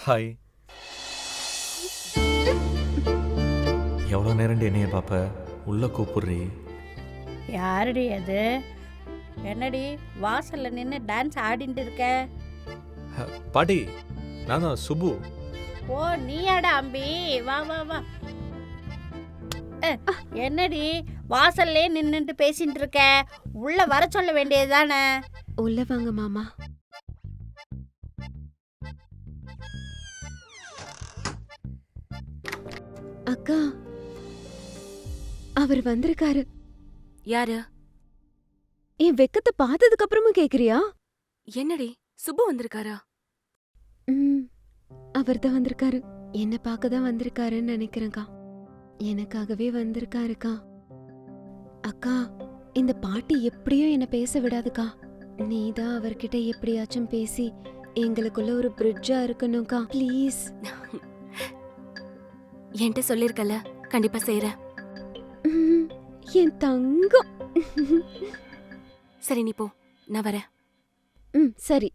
Hi. எவ்வளோ நேரண்டி என்னைய பாப்ப? உள்ள கூப்பிடுறி. யாருடி அது? என்னடி வாசல்ல நின்று டான்ஸ் ஆடிட்டு இருக்க? பாட்டி, நான் தான் சுபு. ஓ நீயாடா அம்பி, வா வா வா. என்னடி வாசல்லே நின்னுட்டு பேசிட்டு இருக்க? உள்ள வர சொல்ல வேண்டியதுதானே? உள்ள வாங்க மாமா. அக்கா, அவர் வந்திருக்காரு. யாரு? என் வெக்கத்தை பார்த்ததுக்கு அப்புறமும் கேக்குறியா? என்னடி சுப்பு வந்திருக்காரா? அவர்தான் வந்திருக்காரு. என்ன பார்க்கதான் வந்திருக்காருன்னு நினைக்கிறேன்க்கா. எனக்காகவே வந்திருக்காருக்கா. அக்கா, இந்த பாட்டி எப்படியும் என்ன பேச விடாதுக்கா. நீதான் அவர்கிட்ட எப்படியாச்சும் பேசி எங்களுக்குள்ள ஒரு பிரிட்ஜா இருக்கணும்க்கா, ப்ளீஸ். என்கிட்ட சொல்லிருக்கல, கண்டிப்பா செய்யறேன். என் தங்கம். சரி நீ போ, நான் வரேன். சரி.